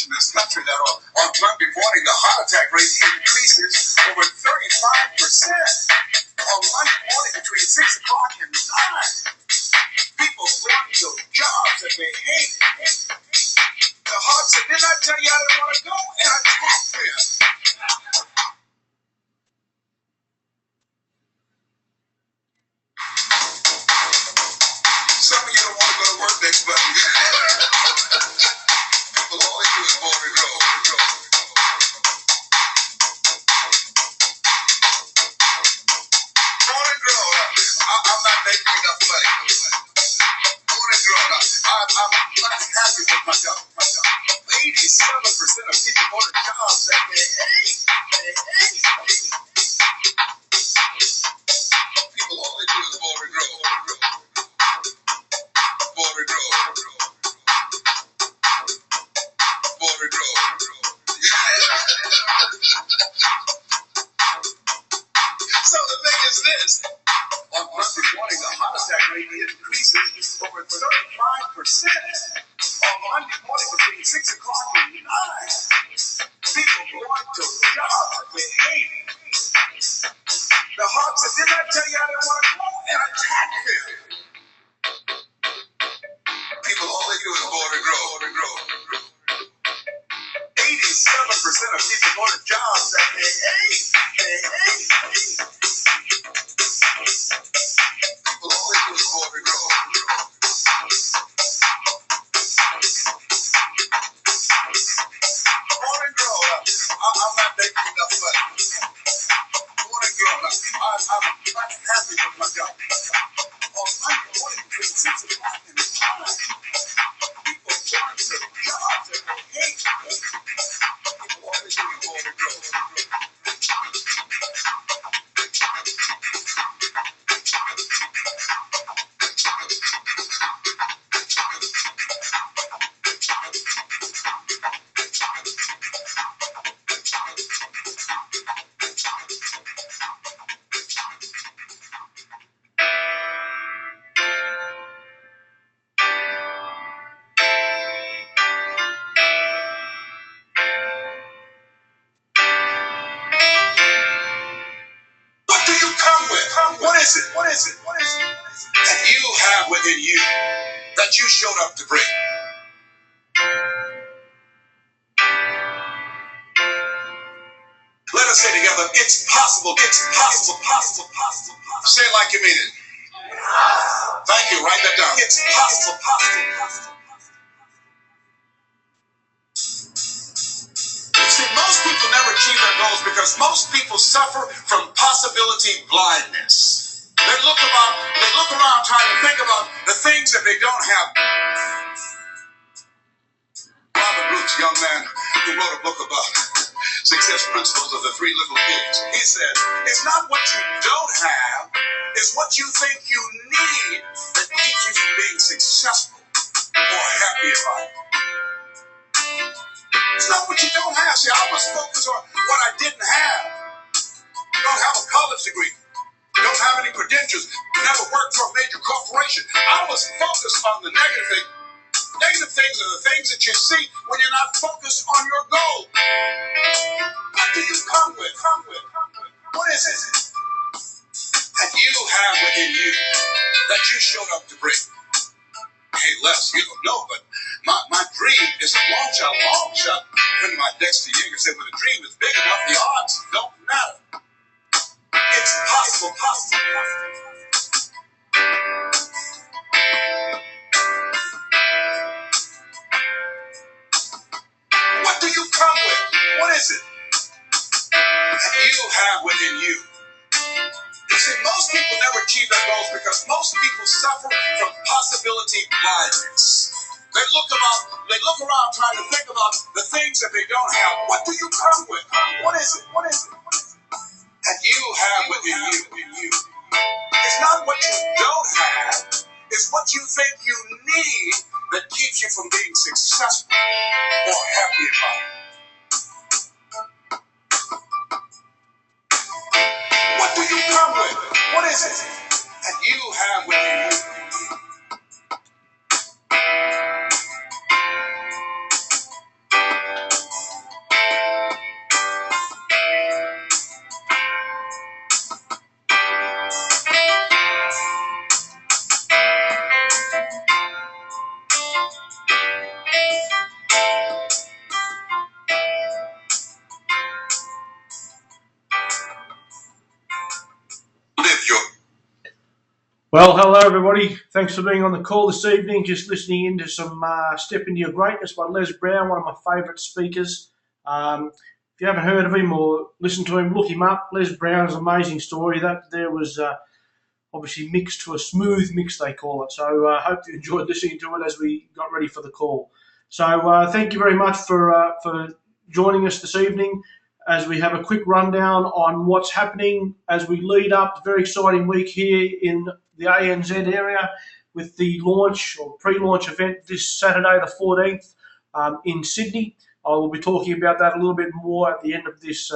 in this country that on Monday morning the heart attack rate increases over 35%. On Monday morning between 6 o'clock and 9, people going to jobs that they hate. The heart said, didn't I tell you I didn't want to go? And attack them. Some of you don't want to go to work next Monday. People, all they do is born and grow. Born and grow. I'm not making enough money. Born and grown. I'm happy with my job. 87% of people go to jobs that they hate. People, all they do is born and grow. Born and grow. Born and grow. So the thing is this. On Monday morning, the heart attack rate increases over 35%. On Monday morning between 6 o'clock and 9, people going to jobs that they hate. The heart said, didn't I tell you I didn't want to go? And attack them. People, all they do is born and grow. 87% of people go to jobs that they hate. People, all they do is born and grow. Born and grow. I'm not making enough money. Born and grow. I'm happy with my job. On Monday morning between 6 o'clock and 9, people going to jobs that they hate. People, all they do is born and grow. What do you come with? What is it? That you have within you that you showed up to bring? Let us say together, it's possible. Say it like you mean it. Thank you. Write that down. It's possible. See, most people never achieve their goals because most people suffer from possibility blindness. They look around trying to think about the things that they don't have. Robert Brooks, young man who wrote a book about success principles of the three little pigs, he said, it's not what you don't have, it's what you think you need that keeps you from being successful or happy in life. It's not what you don't have. See, I must focus on what I didn't have. Don't have a college degree. Don't have any credentials. Never worked for a major corporation. I must focus on the negative thing. Negative things are the things that you see when you're not focused on your goal. What do you come with? What is it that you have within you that you showed up to bring? Hey, Les, you don't know, but my dream is a long shot. When my Dexter Yeager said, when the dream is big enough, the odds don't matter. It's possible. What do you come with? What is it that you have within you? You see, most people never achieve their goals because most people suffer from possibility blindness. They look around trying to think about the things that they don't have. What do you come with? What is it that you have within you? It's not what you don't have, it's what you think you need that keeps you from being successful or happy in life. What do you come with? What is it that you have within you? Well, hello everybody. Thanks for being on the call this evening. Just listening into some Step Into Your Greatness by Les Brown, one of my favourite speakers. If you haven't heard of him or listened to him, look him up. Les Brown's amazing story. That there was obviously mixed to a smooth mix, they call it. So I hope you enjoyed listening to it as we got ready for the call. So thank you very much for joining us this evening as we have a quick rundown on what's happening as we lead up. A very exciting week here in the ANZ area with the launch or pre-launch event this Saturday, the 14th, in Sydney. I will be talking about that a little bit more at the end of this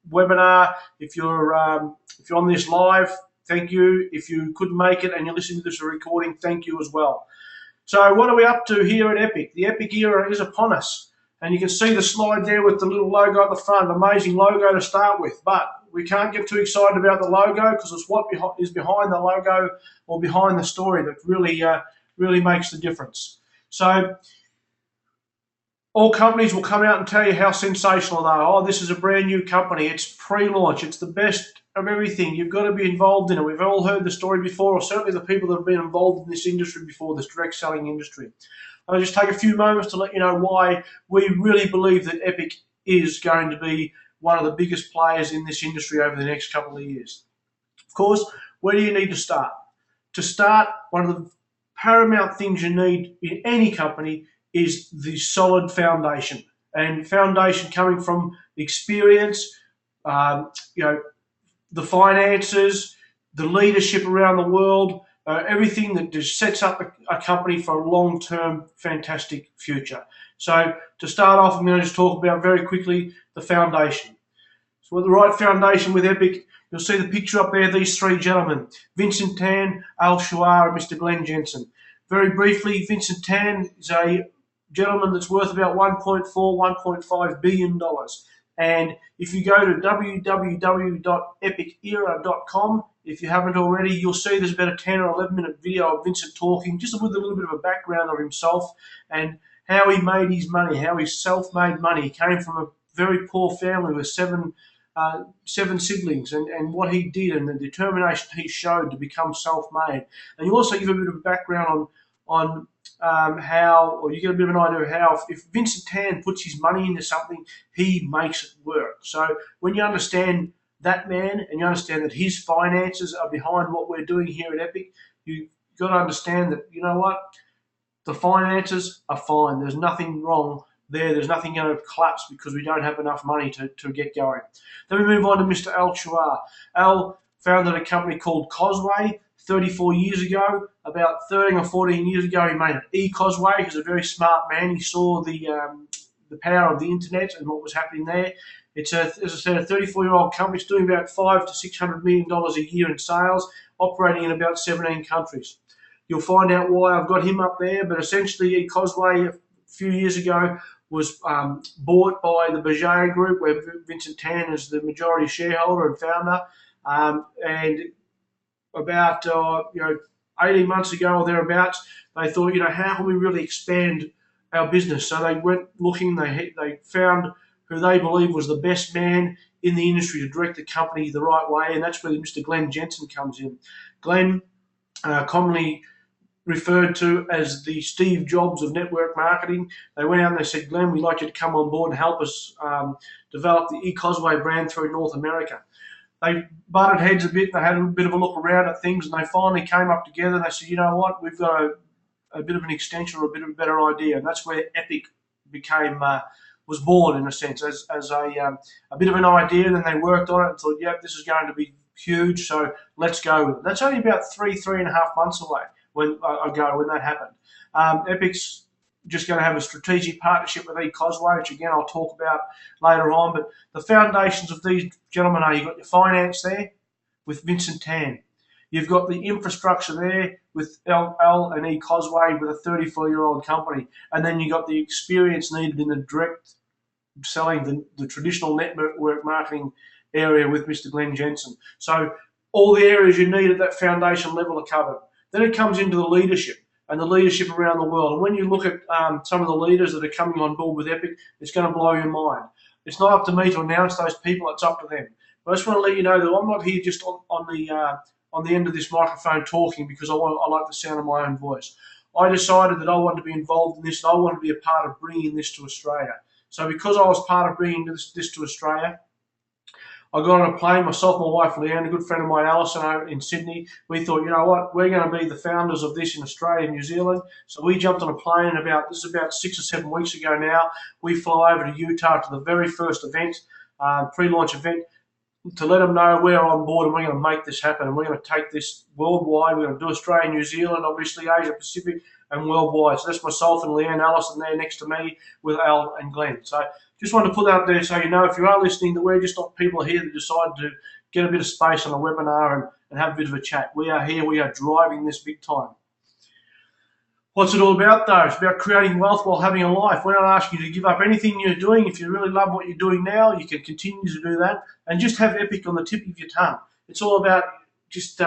webinar. If you're on this live, thank you. If you couldn't make it and you're listening to this recording, thank you as well. So what are we up to here at Epic? The Epic era is upon us. And you can see the slide there with the little logo at the front. Amazing logo to start with. But we can't get too excited about the logo because it's what is behind the logo or behind the story that really makes the difference. So all companies will come out and tell you how sensational they are. Oh, this is a brand new company. It's pre-launch. It's the best of everything. You've got to be involved in it. We've all heard the story before, or certainly the people that have been involved in this industry before, this direct selling industry. I'll just take a few moments to let you know why we really believe that Epic is going to be one of the biggest players in this industry over the next couple of years. Of course, where do you need to start? To start, one of the paramount things you need in any company is the solid foundation. And foundation coming from experience, the finances, the leadership around the world, everything that just sets up a company for a long-term, fantastic future. So to start off, I'm going to just talk about very quickly the foundation. So with the right foundation with Epic, you'll see the picture up there, these three gentlemen, Vincent Tan, Al Shuar, and Mr. Glenn Jensen. Very briefly, Vincent Tan is a gentleman that's worth about $1.5 billion. And if you go to www.epicera.com, if you haven't already, you'll see there's about a 10 or 11 minute video of Vincent talking, just with a little bit of a background of himself and how he made his money, how he self-made money. He came from a very poor family with seven siblings, and what he did and the determination he showed to become self-made. And you also give a bit of background on how, or you get a bit of an idea of how if Vincent Tan puts his money into something, he makes it work. So when you understand that man and you understand that his finances are behind what we're doing here at Epic, you've got to understand that, you know what, the finances are fine. There's nothing wrong there. There's nothing going to collapse because we don't have enough money to get going. Then we move on to Mr. Al Shuar. Al founded a company called Causeway 34 years ago. About 13 or 14 years ago, he made an e-Causeway. He's a very smart man. He saw the power of the internet and what was happening there. It's, as I said, a 34-year-old company. It's doing about $500 to $600 million a year in sales, operating in about 17 countries. You'll find out why I've got him up there, but essentially e-Causeway a few years ago was bought by the Berger Group, where Vincent Tan is the majority shareholder and founder. And about 18 months ago or thereabouts, they thought, how can we really expand our business? So they went looking. They found who they believe was the best man in the industry to direct the company the right way, and that's where Mr. Glenn Jensen comes in. Glenn, commonly referred to as the Steve Jobs of network marketing. They went out and they said, Glenn, we'd like you to come on board and help us develop the e-Causeway brand through North America. They butted heads a bit. They had a bit of a look around at things, and they finally came up together. They said, you know what, we've got a bit of an extension or a bit of a better idea. And that's where Epic was born, in a sense, as a bit of an idea. And then they worked on it and thought, yep, this is going to be huge, so let's go with it. That's only about 3.5 months away when that happened. Epic's just going to have a strategic partnership with e-Causeway, which again I'll talk about later on. But the foundations of these gentlemen are: you've got your finance there with Vincent Tan, you've got the infrastructure there with Al and e-Causeway with a 34-year-old company, and then you've got the experience needed in the direct selling, the traditional network marketing area with Mr. Glenn Jensen. So all the areas you need at that foundation level are covered. Then it comes into the leadership and the leadership around the world. And when you look at some of the leaders that are coming on board with Epic, it's going to blow your mind. It's not up to me to announce those people. It's up to them. But I just want to let you know that I'm not here just on on the end of this microphone talking because I like the sound of my own voice. I decided that I wanted to be involved in this and I wanted to be a part of bringing this to Australia. So because I was part of bringing this to Australia, I got on a plane, myself, my wife Leanne, a good friend of mine, Alison, over in Sydney. We thought, you know what, we're going to be the founders of this in Australia and New Zealand. So we jumped on a plane this is about 6 or 7 weeks ago now. We flew over to Utah to the very first event, pre-launch event, to let them know we're on board and we're going to make this happen. And we're going to take this worldwide. We're going to do Australia, New Zealand, obviously Asia Pacific, and worldwide. So that's myself and Leanne, Allison there next to me with Al and Glenn. So just wanted to put that out there so you know, if you are listening, that we're just not people here that decide to get a bit of space on a webinar and have a bit of a chat. We are here. We are driving this big time. What's it all about, though? It's about creating wealth while having a life. We're not asking you to give up anything you're doing. If you really love what you're doing now, you can continue to do that and just have Epic on the tip of your tongue. It's all about just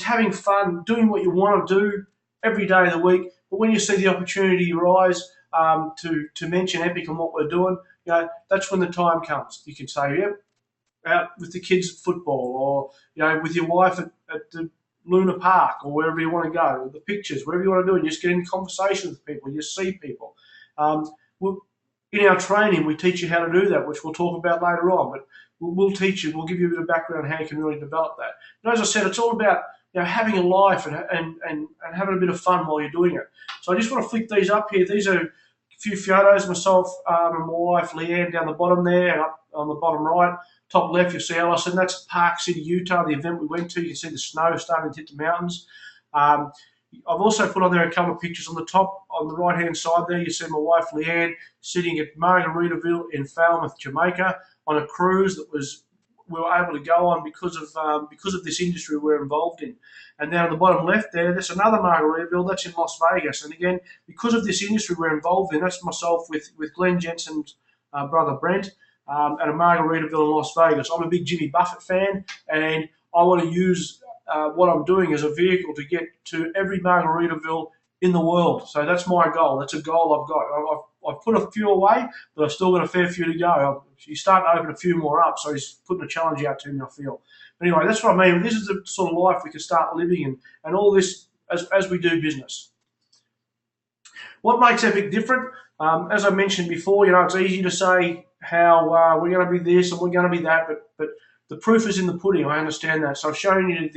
having fun, doing what you want to do every day of the week. But when you see the opportunity arise to mention Epic and what we're doing, you know, that's when the time comes. You can say, yep, out with the kids at football, or you know, with your wife at the Luna Park, or wherever you want to go, the pictures, wherever you want to do it, you just get in conversation with people, you see people. In our training, we teach you how to do that, which we'll talk about later on, but we'll teach you, we'll give you a bit of background on how you can really develop that. And as I said, it's all about, you know, having a life and having a bit of fun while you're doing it. So I just want to flick these up here. These are a few photos, myself and my wife Leanne down the bottom there, and up on the bottom right. Top left, you'll see Allison. That's Park City, Utah, the event we went to. You can see the snow starting to hit the mountains. I've also put on there a couple of pictures on the top, on the right-hand side there. You see my wife Leanne sitting at Margaritaville in Falmouth, Jamaica, on a cruise that we were able to go on because of this industry we're involved in. And then on the bottom left there, there's another Margaritaville. That's in Las Vegas. And again, because of this industry we're involved in, that's myself with Glenn Jensen's brother Brent. At a Margaritaville in Las Vegas. I'm a big Jimmy Buffett fan, and I want to use what I'm doing as a vehicle to get to every Margaritaville in the world. So that's my goal. That's a goal I've got. I've put a few away, but I've still got a fair few to go. He's starting to open a few more up, so he's putting a challenge out to me, I feel. But anyway, that's what I mean. This is the sort of life we can start living in, and all this as we do business. What makes Epic different? As I mentioned before, you know, it's easy to say how we're going to be this and we're going to be that, but the proof is in the pudding. I understand that. So I've shown you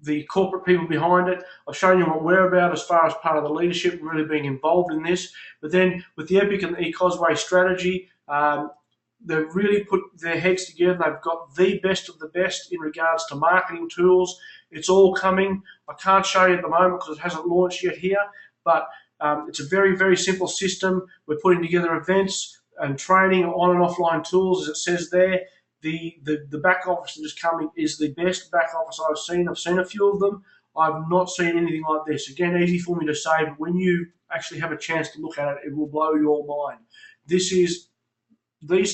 the corporate people behind it. I've shown you what we're about as far as part of the leadership, really being involved in this. But then with the Epic and the eCauseway strategy, they've really put their heads together. They've got the best of the best in regards to marketing tools. It's all coming. I can't show you at the moment because it hasn't launched yet here, but it's a very, very simple system. We're putting together events and training on and offline tools, as it says there. The back office that is coming is the best back office I've seen. I've seen a few of them. I've not seen anything like this. Again, easy for me to say, but when you actually have a chance to look at it, it will blow your mind. These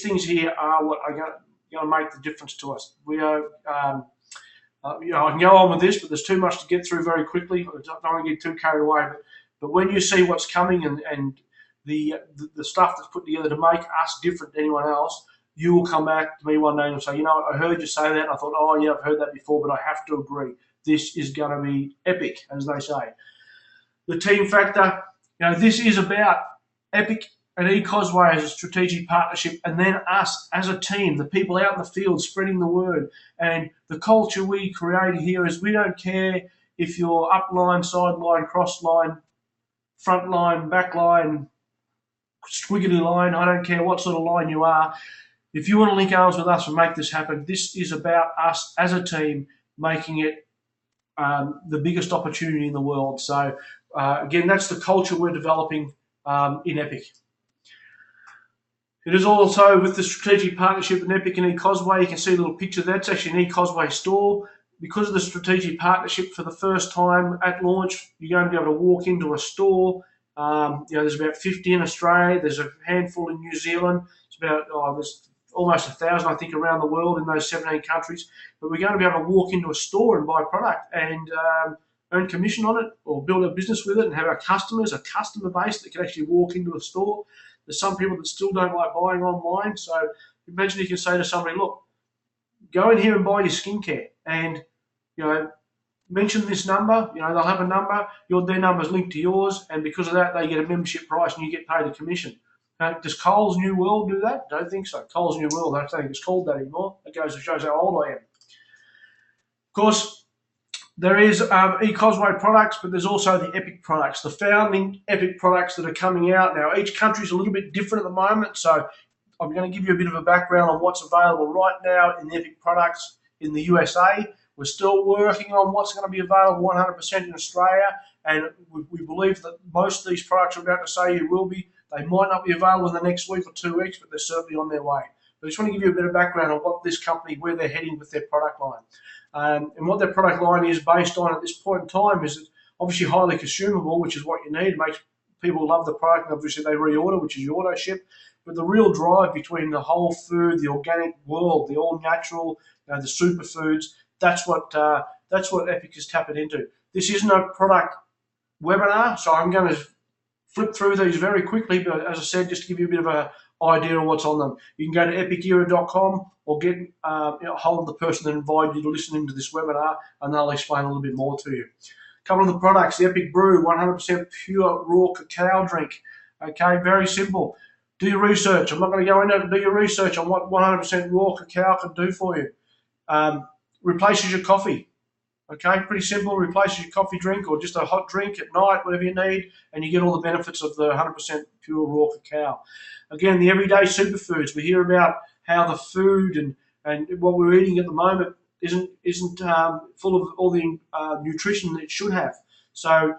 things here are what are going to make the difference to us. We are, you know, I can go on with this, but there's too much to get through very quickly. I don't want to get too carried away, but when you see what's coming and the stuff that's put together to make us different than anyone else, you will come back to me one day and say, you know what, I heard you say that, and I thought, oh yeah, I've heard that before, but I have to agree. This is going to be epic, as they say. The team factor, you know, this is about Epic and eCauseway as a strategic partnership, and then us as a team, the people out in the field spreading the word. And the culture we create here is we don't care if you're upline, sideline, cross line, front line, back line, squiggly line, I don't care what sort of line you are. If you want to link arms with us and make this happen, this is about us as a team making it the biggest opportunity in the world. So again, that's the culture we're developing in Epic. It is also with the strategic partnership with Epic and eCauseway. You can see a little picture. That's actually an eCauseway store. Because of the strategic partnership, for the first time at launch, you're going to be able to walk into a store. You know, there's about 50 in Australia. There's a handful in New Zealand. It's about there's almost 1,000, I think, around the world in those 17 countries. But we're going to be able to walk into a store and buy product and earn commission on it, or build a business with it, and have our customers, a customer base that can actually walk into a store. There's some people that still don't like buying online. So imagine you can say to somebody, look, go in here and buy your skincare. and mention this number. They'll have a number. Their number's linked to yours, and because of that, they get a membership price, and you get paid a commission. Does Coles New World do that? Don't think so. Coles New World, I don't think it's called that anymore. It goes to shows how old I am. Of course, there is eCosway products, but there's also the Epic products, the founding Epic products that are coming out now. Each country's a little bit different at the moment, so I'm going to give you a bit of a background on what's available right now in the Epic products in the USA. We're still working on what's going to be available 100% in Australia, and we believe that most of these products I'm about to say you will be. They might not be available in the next week or 2 weeks, but they're certainly on their way. But I just want to give you a bit of background on what this company, where they're heading with their product line. And what their product line is based on at this point in time is obviously highly consumable, which is what you need. It makes people love the product, and obviously they reorder, which is your auto ship. But the real drive between the whole food, the organic world, the all natural, the superfoods, that's what Epic is tapping into. This isn't a product webinar, so I'm going to flip through these very quickly, but as I said, just to give you a bit of an idea of what's on them. You can go to epicera.com or get hold of the person that invited you to listen into this webinar, and they'll explain a little bit more to you. A couple of the products: the Epic Brew, 100% pure raw cacao drink. Okay, very simple. Do your research. I'm not going to go into it. Do your research on what 100% raw cacao can do for you. Replaces your coffee. Okay, pretty simple. Replaces your coffee drink or just a hot drink at night, whatever you need, and you get all the benefits of the 100% pure raw cacao. Again, the everyday superfoods. We hear about how the food and what we're eating at the moment isn't full of all the nutrition that it should have. So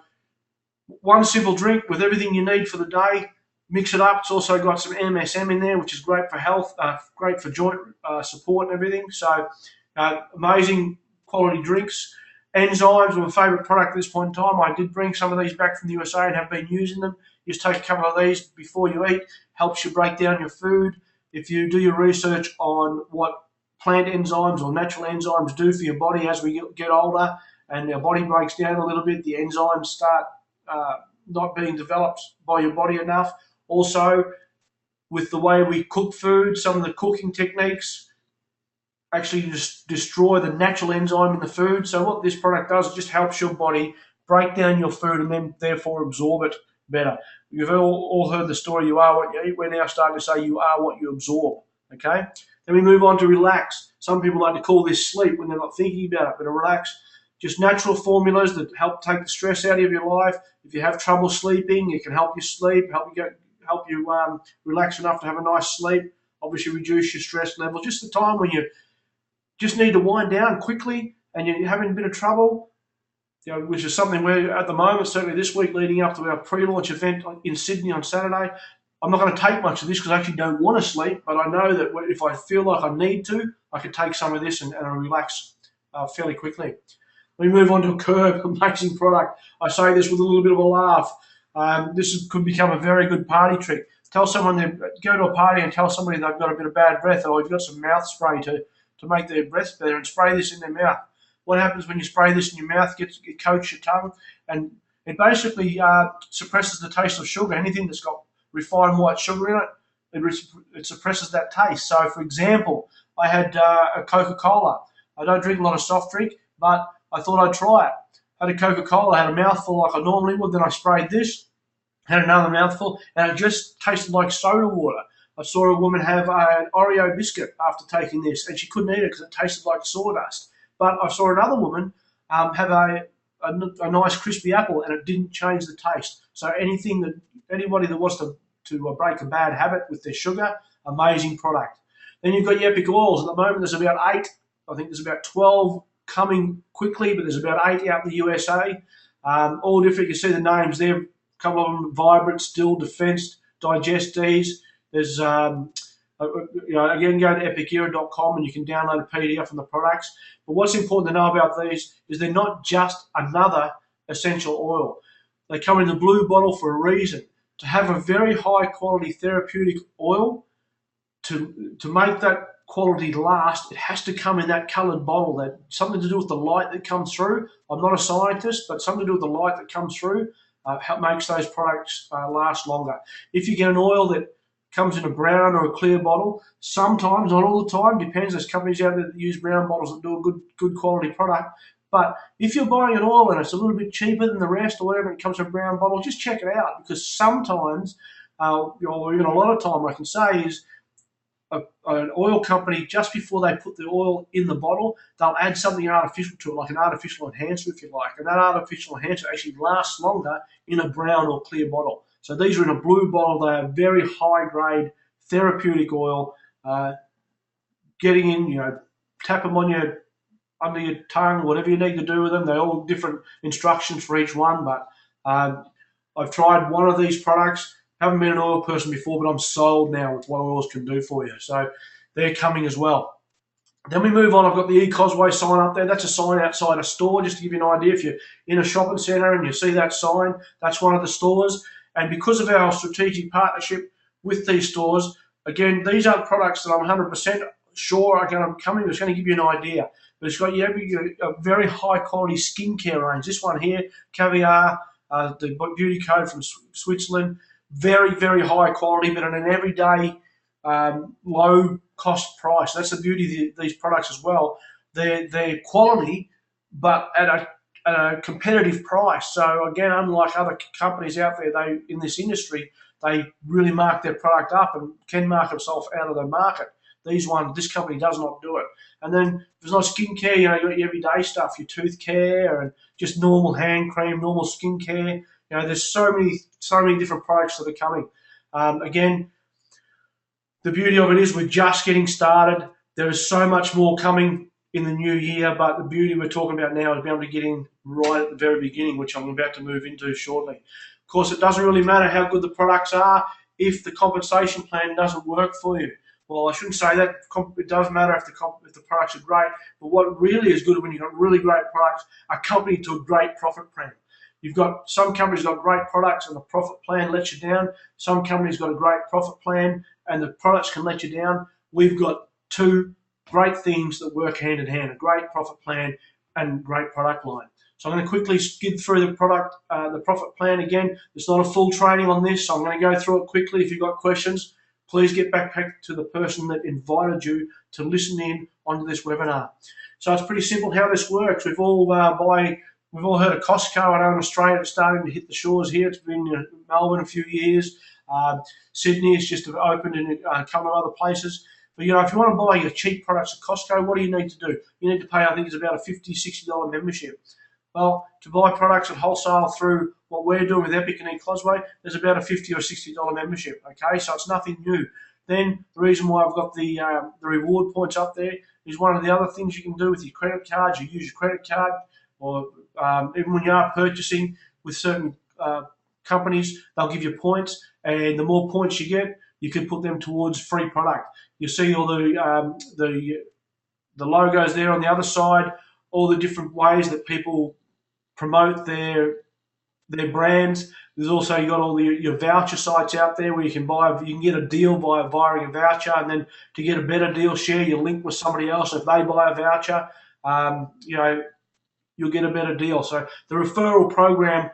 one simple drink with everything you need for the day. Mix it up. It's also got some MSM in there, which is great for health, great for joint support and everything. So amazing quality drinks. Enzymes are my favourite product at this point in time. I did bring some of these back from the USA and have been using them. Just take a couple of these before you eat. Helps you break down your food. If you do your research on what plant enzymes or natural enzymes do for your body as we get older and our body breaks down a little bit, the enzymes start not being developed by your body enough. Also, with the way we cook food, some of the cooking techniques actually just destroy the natural enzyme in the food. So what this product does, it just helps your body break down your food and then therefore absorb it better. You've all heard the story, you are what you eat. We're now starting to say you are what you absorb, okay? Then we move on to relax. Some people like to call this sleep when they're not thinking about it, but relax. Just natural formulas that help take the stress out of your life. If you have trouble sleeping, it can help you sleep, help you relax enough to have a nice sleep, obviously reduce your stress level. Just the time when you just need to wind down quickly and you're having a bit of trouble, which is something we're at the moment, certainly this week leading up to our pre-launch event in Sydney on Saturday. I'm not going to take much of this because I actually don't want to sleep, but I know that if I feel like I need to, I can take some of this and relax fairly quickly. We move on to Curb, amazing product. I say this with a little bit of a laugh. This could become a very good party trick. Tell someone, go to a party and tell somebody they've got a bit of bad breath or you've got some mouth spray to make their breath better, and spray this in their mouth. What happens when you spray this in your mouth? It coats your tongue, and it basically suppresses the taste of sugar. Anything that's got refined white sugar in it, it suppresses that taste. So, for example, I had a Coca-Cola. I don't drink a lot of soft drink, but I thought I'd try it. I had a Coca-Cola, had a mouthful like I normally would, then I sprayed this, had another mouthful, and it just tasted like soda water. I saw a woman have an Oreo biscuit after taking this, and she couldn't eat it because it tasted like sawdust. But I saw another woman have a nice crispy apple, and it didn't change the taste. So anybody that wants to break a bad habit with their sugar, amazing product. Then you've got your Epic oils. At the moment, there's about 8. I think there's about 12 coming quickly, but there's about 8 out in the USA. All different. You can see the names there. A couple of them: Vibrant, Still, Defense, Digestease. There's again, go to epicera.com and you can download a PDF from the products. But what's important to know about these is they're not just another essential oil. They come in the blue bottle for a reason. To have a very high quality therapeutic oil, to make that quality last, it has to come in that coloured bottle. That something to do with the light that comes through. I'm not a scientist, but something to do with the light that comes through makes those products last longer. If you get an oil that comes in a brown or a clear bottle. Sometimes, not all the time, depends. There's companies out there that use brown bottles that do a good quality product. But if you're buying an oil and it's a little bit cheaper than the rest or whatever, it comes in a brown bottle, just check it out, because sometimes, or even a lot of time, I can say is an oil company, just before they put the oil in the bottle, they'll add something artificial to it, like an artificial enhancer, if you like. And that artificial enhancer actually lasts longer in a brown or clear bottle. So these are in a blue bottle. They are very high grade therapeutic oil. Getting in, tap them on under your tongue, whatever you need to do with them. They're all different instructions for each one. But I've tried one of these products. Haven't been an oil person before, but I'm sold now with what oils can do for you. So they're coming as well. Then we move on. I've got the eCosway sign up there. That's a sign outside a store, just to give you an idea. If you're in a shopping centre and you see that sign, that's one of the stores. And because of our strategic partnership with these stores, again, these aren't products that I'm 100% sure are going to come in. It's going to give you an idea. But it's got a very high quality skincare range. This one here, Caviar, the beauty code from Switzerland. Very, very high quality, but at an everyday low cost price. That's the beauty of these products as well. They're quality, but at a competitive price. So again, unlike other companies out there, in this industry, they really mark their product up and can mark themselves out of the market. This company does not do it. And then if there's not skincare, you've got your everyday stuff, your tooth care and just normal hand cream, normal skincare. There's so many different products that are coming. Again, the beauty of it is we're just getting started. There is so much more coming in the new year, but the beauty we're talking about now is being able to get in right at the very beginning, which I'm about to move into shortly. Of course, it doesn't really matter how good the products are if the compensation plan doesn't work for you. Well, I shouldn't say that. It does matter if the products are great, but what really is good when you've got really great products accompanied to a great profit plan. You've got some companies got great products and the profit plan lets you down. Some companies got a great profit plan and the products can let you down. We've got two great things that work hand in hand: a great profit plan and great product line. So I'm going to quickly skid through the profit plan again. There's not a full training on this, so I'm going to go through it quickly. If you've got questions, please get back to the person that invited you to listen in onto this webinar. So it's pretty simple how this works. We've all heard of Costco. I know in Australia it's starting to hit the shores here. It's been in Melbourne a few years. Sydney has just opened in a couple of other places. But if you want to buy your cheap products at Costco, what do you need to do? You need to pay, I think it's about a $50, $60 membership. Well, to buy products at wholesale through what we're doing with Epic and eCosway, there's about a $50 or $60 membership. Okay, so it's nothing new. Then the reason why I've got the reward points up there is one of the other things you can do with your credit cards. You use your credit card, or even when you are purchasing with certain companies, they'll give you points, and the more points you get, you can put them towards free product. You see all the logos there on the other side, all the different ways that people promote their brands. There's also, you got all your voucher sites out there where you can get a deal by buying a voucher, and then to get a better deal, share your link with somebody else. If they buy a voucher, you'll get a better deal. So the referral program,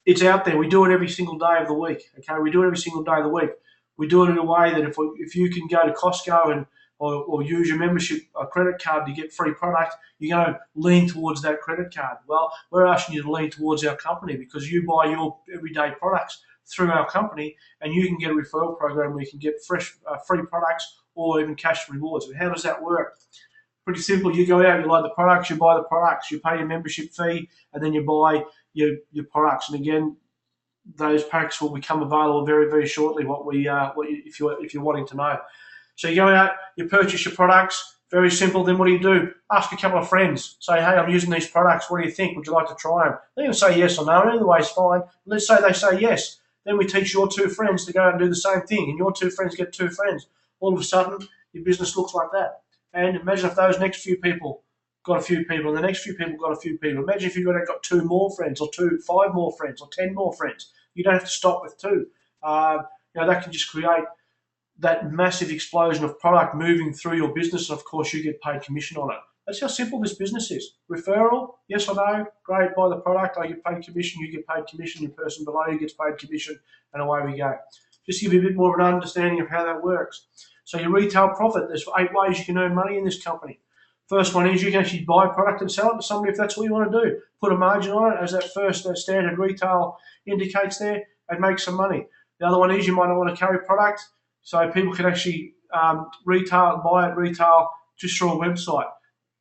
it's out there. We do it every single day of the week. Okay, we do it every single day of the week. We do it in a way that if you can go to Costco or use your membership credit card to get free product, you're going to lean towards that credit card. Well, we're asking you to lean towards our company because you buy your everyday products through our company, and you can get a referral program where you can get fresh free products or even cash rewards. And how does that work? Pretty simple. You go out, you like the products, you buy the products, you pay your membership fee, and then you buy your products. And again, those packs will become available very, very shortly. If you're wanting to know. So you go out, you purchase your products. Very simple. Then what do? Ask a couple of friends. Say, hey, I'm using these products. What do you think? Would you like to try them? They can say yes or no. Either way is fine. Let's say they say yes. Then we teach your two friends to go out and do the same thing, and your two friends get two friends. All of a sudden, your business looks like that. And imagine if those next few people got a few people, and the next few people got a few people. Imagine if you've got two more friends, or 5 more friends, or 10 more friends. You don't have to stop with 2. That can just create that massive explosion of product moving through your business, and of course you get paid commission on it. That's how simple this business is. Referral, yes or no, great, buy the product, I get paid commission, you get paid commission, your person below you gets paid commission, and away we go. just to give you a bit more of an understanding of how that works. So your retail profit, there's 8 ways you can earn money in this company. First one is you can actually buy a product and sell it to somebody if that's what you want to do. Put a margin on it, as that first standard retail indicates there, and make some money. The other one is you might not want to carry product, so people can actually buy it retail just through a website.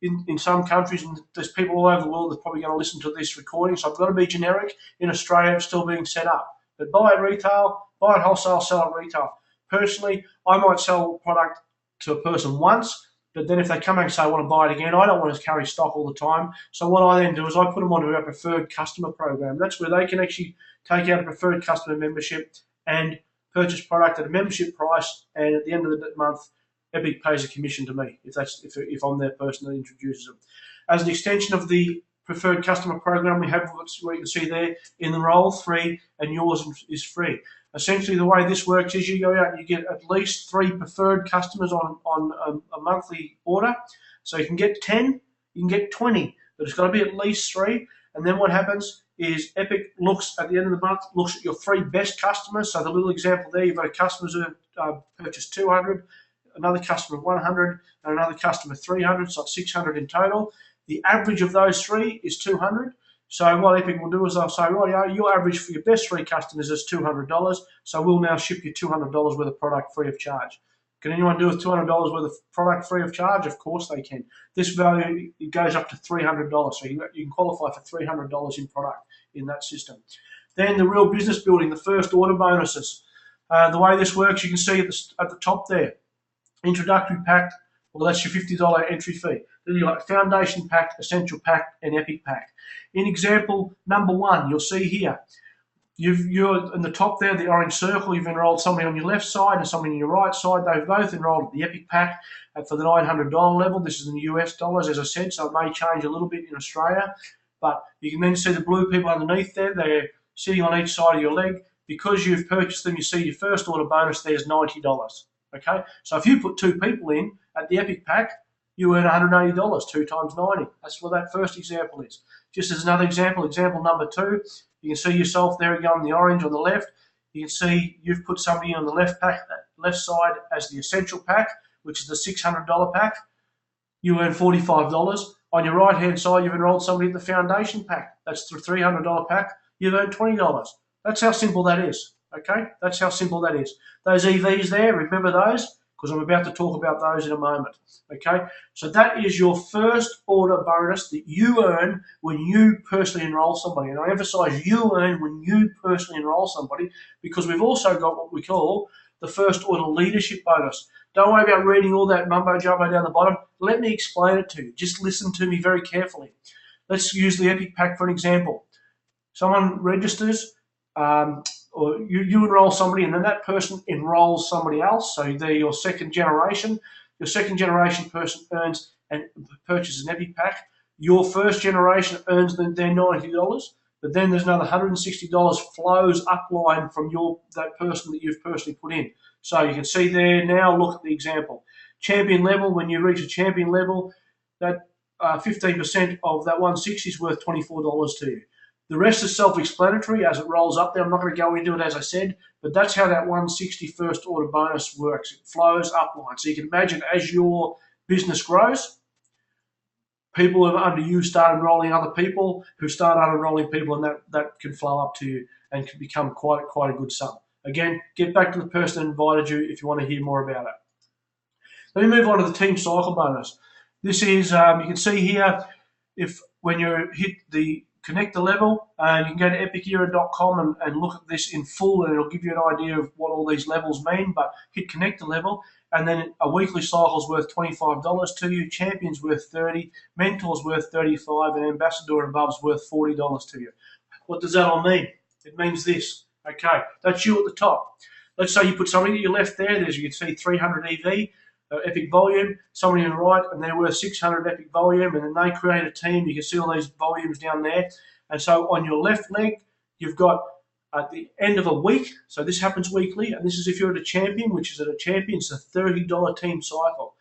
In some countries, and there's people all over the world that are probably going to listen to this recording, so I've got to be generic. In Australia, it's still being set up. But buy it retail, buy it wholesale, sell it retail. Personally, I might sell a product to a person once, but then if they come back and say, I want to buy it again, I don't want to carry stock all the time. So what I then do is I put them onto our preferred customer program. That's where they can actually take out a preferred customer membership and purchase product at a membership price, and at the end of the month, Epic pays a commission to me if I'm their person that introduces them. As an extension of the preferred customer program, we have what you can see there, enroll free, and yours is free. Essentially, the way this works is you go out and you get at least 3 preferred customers on a monthly order. So you can get 10, you can get 20, but it's got to be at least 3. And then what happens is Epic looks at the end of the month, looks at your 3 best customers. So the little example there, you've got customers who have purchased 200, another customer 100, and another customer 300, so 600 in total. The average of those 3 is 200. So what Epic will do is they'll say, right, your average for your best 3 customers is $200, so we'll now ship you $200 worth of product free of charge. Can anyone do with $200 worth of product free of charge? Of course they can. This value, it goes up to $300, so you can qualify for $300 in product in that system. Then the real business building, the first order bonuses. The way this works, you can see at the top there, introductory pack, well, that's your $50 entry fee. Then you've got foundation pack, essential pack, and epic pack. In example number 1, you'll see here, you're in the top there, the orange circle, you've enrolled somebody on your left side and somebody on your right side. They've both enrolled at the epic pack for the $900 level. This is in US dollars, as I said, so it may change a little bit in Australia. But you can then see the blue people underneath there. They're sitting on each side of your leg. Because you've purchased them, you see your first order bonus there's $90. Okay, so if you put 2 people in at the epic pack, you earn $180, 2 times 90. That's what that first example is. Just as another example, example number 2, you can see yourself there again in the orange on the left. You can see you've put somebody on the left side as the essential pack, which is the $600 pack. You earn $45. On your right-hand side, you've enrolled somebody in the foundation pack. That's the $300 pack. You've earned $20. That's how simple that is. Okay, that's how simple that is. Those EVs there, remember those? Because I'm about to talk about those in a moment. Okay, so that is your first order bonus that you earn when you personally enroll somebody. And I emphasize you earn when you personally enroll somebody, because we've also got what we call the first order leadership bonus. Don't worry about reading all that mumbo jumbo down the bottom. Let me explain it to you. Just listen to me very carefully. Let's use the epic pack for an example. Someone registers, or you enroll somebody, and then that person enrolls somebody else. So they're your second generation. Your second generation person earns and purchases an epic pack. Your first generation earns their $90, but then there's another $160 flows upline from that person that you've personally put in. So you can see there now, look at the example. Champion level, when you reach a champion level, that 15% of that 160 is worth $24 to you. The rest is self-explanatory as it rolls up there. I'm not going to go into it, as I said, but that's how that 160 first order bonus works. It flows upline. So you can imagine as your business grows, people under you start enrolling other people who start unenrolling people, and that can flow up to you and can become quite a good sum. Again, get back to the person that invited you if you want to hear more about it. Let me move on to the team cycle bonus. This is, you can see here, when you hit the connector level, you can go to epicera.com and look at this in full, and it'll give you an idea of what all these levels mean. But hit connector level, and then a weekly cycle is worth $25 to you, champion's worth $30, mentor's worth $35, and ambassador and above's worth $40 to you. What does that all mean? It means this. Okay, that's you at the top. Let's say you put somebody at your left there. There's, you can see 300 EV, epic volume, somebody on the right, and they're worth 600 epic volume, and then they create a team. You can see all these volumes down there. And so on your left leg, you've got at the end of a week, so this happens weekly, and this is if you're at a champion, which is at a champion, it's a $30 team cycle.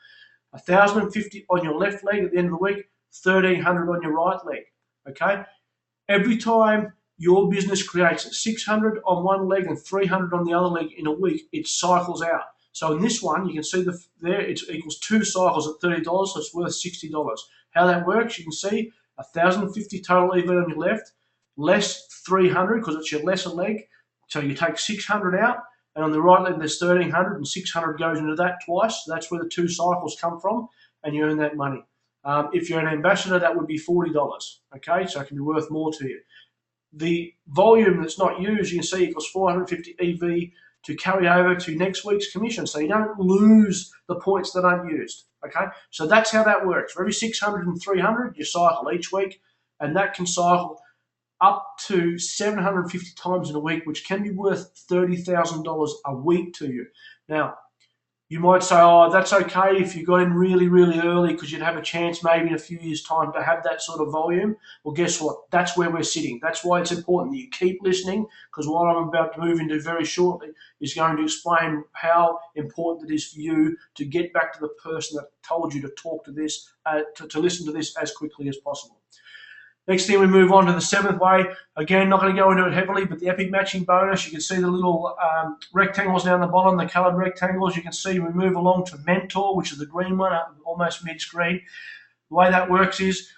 1,050 on your left leg at the end of the week, 1,300 on your right leg. Okay? Every time your business creates 600 on one leg and 300 on the other leg in a week, it cycles out. So in this one, you can see there it equals 2 cycles at $30, so it's worth $60. How that works, you can see 1,050 total EV on your left, less 300 because it's your lesser leg. So you take 600 out, and on the right leg there's 1,300, and 600 goes into that twice. So that's where the 2 cycles come from, and you earn that money. If you're an ambassador, that would be $40. Okay, so it can be worth more to you. The volume that's not used, you can see, equals 450 EV to carry over to next week's commission. So you don't lose the points that aren't used. Okay, so that's how that works. For every 600 and 300, you cycle each week, and that can cycle up to 750 times in a week, which can be worth $30,000 a week to you. Now, you might say, oh, that's okay if you got in really, really early because you'd have a chance maybe in a few years' time to have that sort of volume. Well, guess what? That's where we're sitting. That's why it's important that you keep listening, because what I'm about to move into very shortly is going to explain how important it is for you to get back to the person that told you to talk to this, to listen to this as quickly as possible. Next thing, we move on to the 7th way. Again, not going to go into it heavily, but the Epic Matching bonus. You can see the little rectangles down the bottom, the coloured rectangles. You can see we move along to Mentor, which is the green one, almost mid-screen. The way that works is,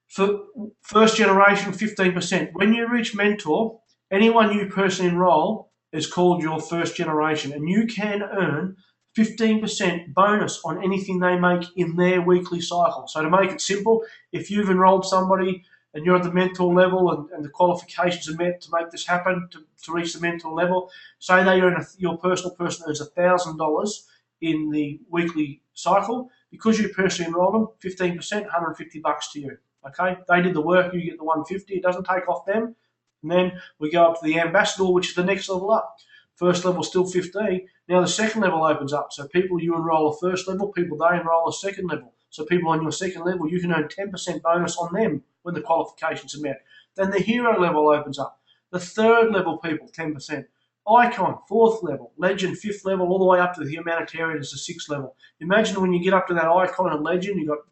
for first generation, 15%. When you reach Mentor, anyone you personally enroll is called your first generation, and you can earn 15% bonus on anything they make in their weekly cycle. So to make it simple, if you've enrolled somebody and you're at the mentor level and the qualifications are met to make this happen, to reach the mentor level, say they earn your personal person earns $1,000 in the weekly cycle, because you personally enrolled them, 15%, $150 to you. Okay, they did the work, you get the 150. It doesn't take off them. And then we go up to the ambassador, which is the next level up. First level still 15. Now the second level opens up. So people you enroll a first level, people they enroll a second level. So people on your second level, you can earn 10% bonus on them when the qualifications are met. Then the hero level opens up. The third level people, 10%. Icon, 4th level. Legend, 5th level, all the way up to the humanitarian is the 6th level. Imagine when you get up to that icon and legend, you've got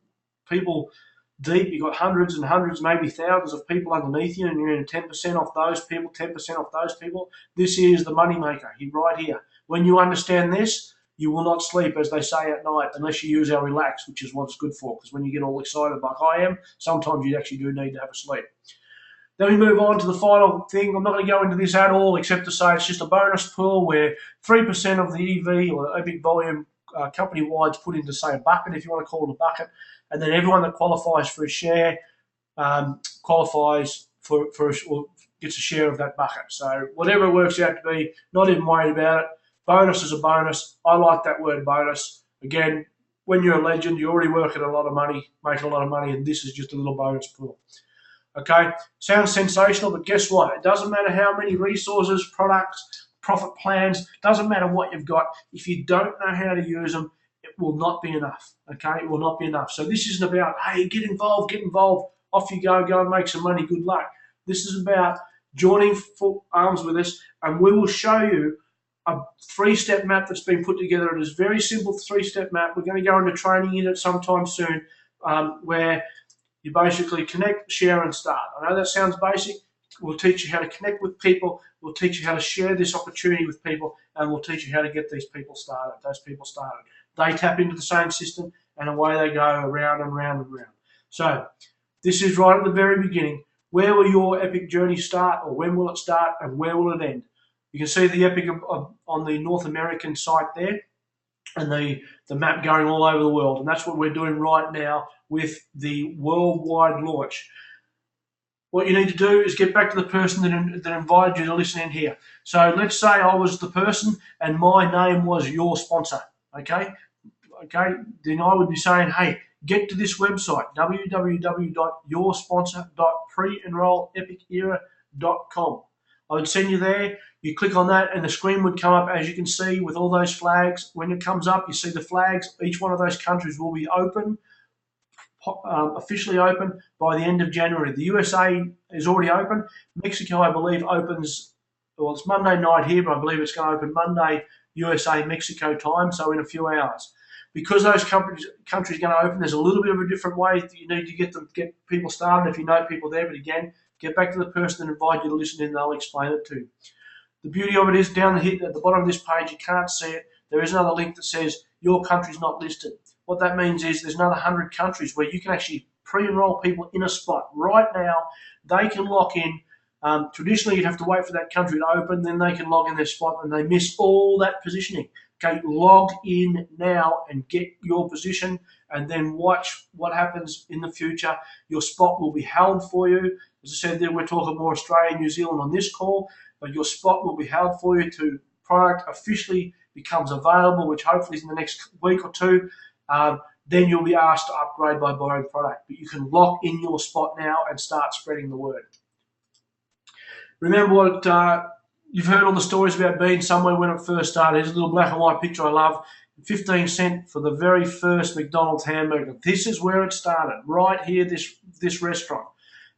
people deep, you've got hundreds and hundreds, maybe thousands of people underneath you, and you're earning 10% off those people, 10% off those people. This is the money maker, right here. When you understand this, you will not sleep, as they say, at night, unless you use our relax, which is what it's good for, because when you get all excited like I am, sometimes you actually do need to have a sleep. Then we move on to the final thing. I'm not going to go into this at all, except to say it's just a bonus pool where 3% of the EV or Epic volume company-wide is put into, say, a bucket, if you want to call it a bucket, and then everyone that qualifies for a share qualifies for or gets a share of that bucket. So whatever it works out to be, not even worried about it. Bonus is a bonus. I like that word bonus. Again, when you're a legend, you're already working a lot of money, making a lot of money, and this is just a little bonus pool. Okay, sounds sensational, but guess what? It doesn't matter how many resources, products, profit plans, doesn't matter what you've got. If you don't know how to use them, it will not be enough. Okay, it will not be enough. So this isn't about, hey, get involved, off you go and make some money, good luck. This is about joining arms with us, and we will show you a 3-step map that's been put together. It is a very simple 3-step map. We're going to go into training in it sometime soon, where you basically connect, share, and start. I know that sounds basic. We'll teach you how to connect with people. We'll teach you how to share this opportunity with people, and we'll teach you how to get those people started. They tap into the same system, and away they go, around and round and round. So this is right at the very beginning. Where will your epic journey start, or when will it start, and where will it end? You can see the epic on the North American site there, and the map going all over the world. And that's what we're doing right now with the worldwide launch. What you need to do is get back to the person that invited you to listen in here. So let's say I was the person and my name was your sponsor, okay? Then I would be saying, hey, get to this website, www.yoursponsor.preenrollepicera.com. I would send you there. You click on that and the screen would come up, as you can see, with all those flags. When it comes up, you see the flags. Each one of those countries will be open, officially open by the end of January. The USA is already open. Mexico, I believe, opens, well, it's Monday night here, but I believe it's going to open Monday USA Mexico time, so in a few hours. Because those countries are going to open, there's a little bit of a different way that you need to get people started if you know people there. But again, Get back to the person that invited you to listen in, they'll explain it to you. The beauty of it is down at the bottom of this page, you can't see it, there is another link that says your country's not listed. What that means is there's another 100 countries where you can actually pre-enroll people in a spot. Right now, they can lock in. Traditionally, you'd have to wait for that country to open, then they can log in their spot and they miss all that positioning. Okay, log in now and get your position and then watch what happens in the future. Your spot will be held for you. As I said, we're talking more Australia and New Zealand on this call, but your spot will be held for you to product officially becomes available, which hopefully is in the next week or two. Then you'll be asked to upgrade by buying product. But you can lock in your spot now and start spreading the word. Remember what you've heard all the stories about being somewhere when it first started. Here's a little black and white picture I love. 15 cents for the very first McDonald's hamburger. This is where it started, right here, this restaurant.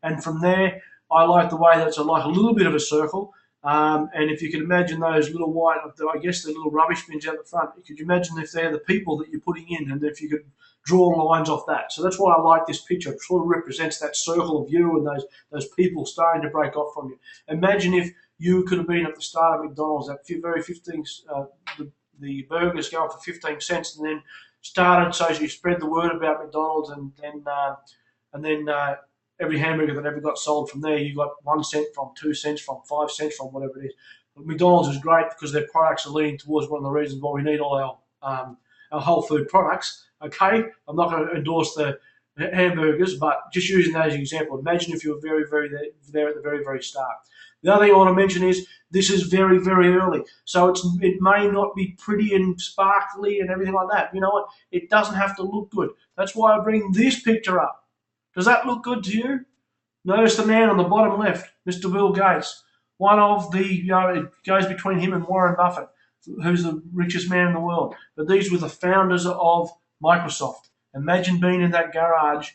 And from there, I like the way that it's like a little bit of a circle. And if you can imagine those little white, I guess the little rubbish bins out the front, could you imagine if they're the people that you're putting in and if you could draw lines off that? So that's why I like this picture. It sort of represents that circle of you and those people starting to break off from you. Imagine if you could have been at the start of McDonald's, that very 15, the burgers going for 15 cents and then started so you spread the word about McDonald's and then every hamburger that ever got sold from there, you got 1 cent from, 2 cents from, 5 cents from, whatever it is. But McDonald's is great because their products are leading towards one of the reasons why we need all our whole food products. Okay, I'm not going to endorse the hamburgers, but just using that as an example. Imagine if you were very there at the very start. The other thing I want to mention is this is very early, so it may not be pretty and sparkly and everything like that. You know what? It doesn't have to look good. That's why I bring this picture up. Does that look good to you? Notice the man on the bottom left, Mr. Bill Gates. One of the, it goes between him and Warren Buffett, who's the richest man in the world. But these were the founders of Microsoft. Imagine being in that garage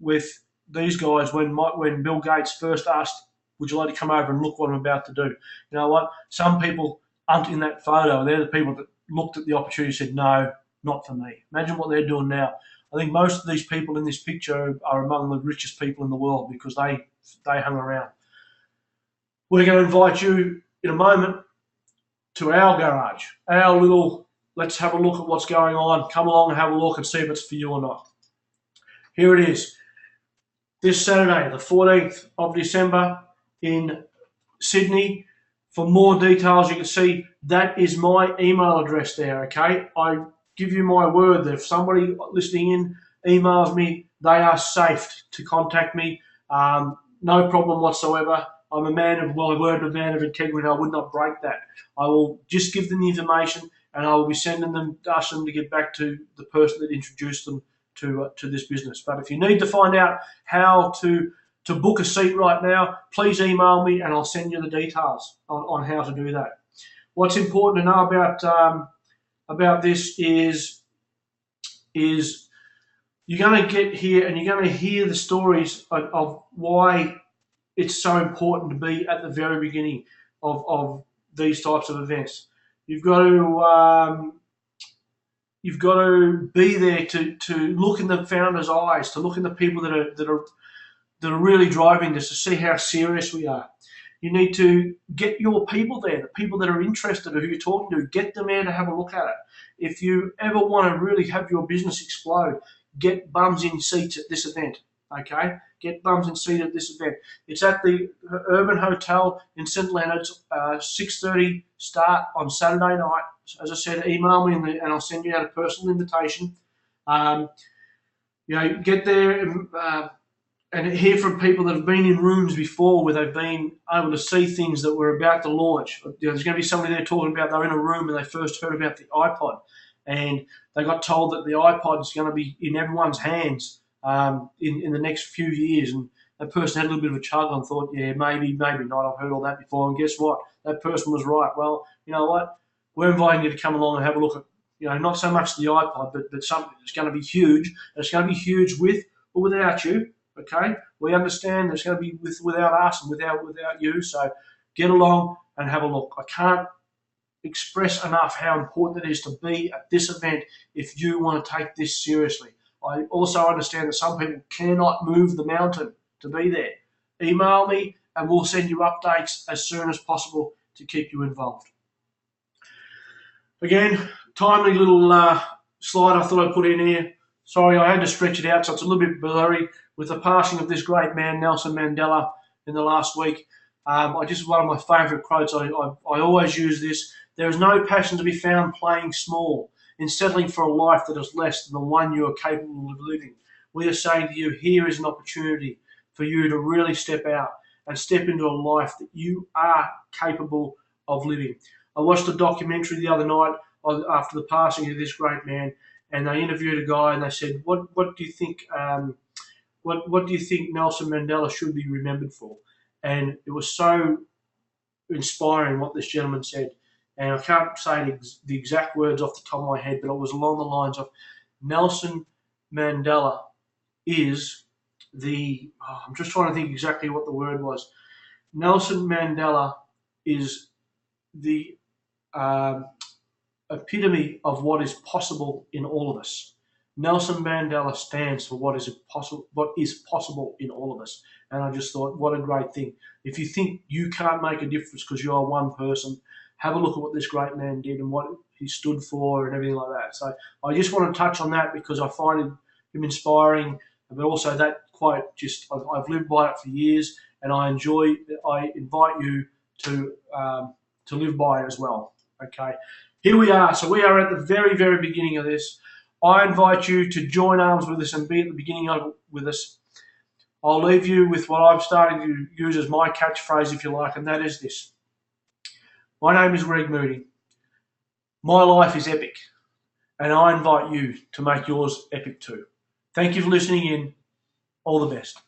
with these guys when Bill Gates first asked, would you like to come over and look what I'm about to do? You know what? Some people aren't in that photo. They're the people that looked at the opportunity and said, no, not for me. Imagine what they're doing now. I think most of these people in this picture are among the richest people in the world because they hung around. We're going to invite you in a moment to our garage, our little, let's have a look at what's going on. Come along and have a look and see if it's for you or not. Here it is. This Saturday, the 14th of December in Sydney. For more details, you can see that is my email address there, okay? I give you my word that if somebody listening in emails me, they are safe to contact me. No problem whatsoever. I'm a man of my word, a man of integrity. I would not break that. I will just give them the information and I will be sending them, asking them to get back to the person that introduced them to this business. But if you need to find out how to book a seat right now, please email me and I'll send you the details on how to do that. What's important to know about this is you're going to get here and you're going to hear the stories of why it's so important to be at the very beginning of these types of events. You've got to be there to look in the founder's eyes, to look in the people that are really driving this, to see how serious we are. You need to get your people there, the people that are interested, who you're talking to, get them there to have a look at it. If you ever want to really have your business explode, get bums in seats at this event, okay? Get bums in seats at this event. It's at the Urban Hotel in St Leonard's, 6:30 start on Saturday night. As I said, email me and I'll send you out a personal invitation. Get there and hear from people that have been in rooms before where they've been able to see things that we're about to launch. There's going to be somebody there talking about they're in a room and they first heard about the iPod and they got told that the iPod is going to be in everyone's hands in the next few years. And that person had a little bit of a chuckle and thought, yeah, maybe not. I've heard all that before. And guess what? That person was right. Well, you know what? We're inviting you to come along and have a look at, not so much the iPod, but something that's going to be huge. And it's going to be huge with or without you. Okay, we understand there's going to be without us and without you. So get along and have a look. I can't express enough how important it is to be at this event if you want to take this seriously. I also understand that some people cannot move the mountain to be there. email me and we'll send you updates as soon as possible to keep you involved. Again, timely little slide I thought I'd put in here. Sorry, I had to stretch it out, so it's a little bit blurry with the passing of this great man, Nelson Mandela, in the last week. One of my favourite quotes. I always use this. There is no passion to be found playing small, in settling for a life that is less than the one you are capable of living. We are saying to you, here is an opportunity for you to really step out and step into a life that you are capable of living. I watched a documentary the other night after the passing of this great man, and they interviewed a guy and they said, "What do you think? What do you think Nelson Mandela should be remembered for?" And it was so inspiring what this gentleman said. And I can't say the exact words off the top of my head, but it was along the lines of Nelson Mandela is I'm just trying to think exactly what the word was. Nelson Mandela is the epitome of what is possible in all of us. Nelson Mandela stands for what is possible in all of us. And I just thought, what a great thing. If you think you can't make a difference because you're one person, have a look at what this great man did and what he stood for and everything like that. So I just want to touch on that because I find him inspiring, but also that quote, I've lived by it for years, and I invite you to live by it as well. Okay, here we are. So we are at the very, very beginning of this. I invite you to join arms with us and be at the beginning of it with us. I'll leave you with what I'm starting to use as my catchphrase, if you like, and that is this. My name is Greg Moody. My life is epic, and I invite you to make yours epic too. Thank you for listening in. All the best.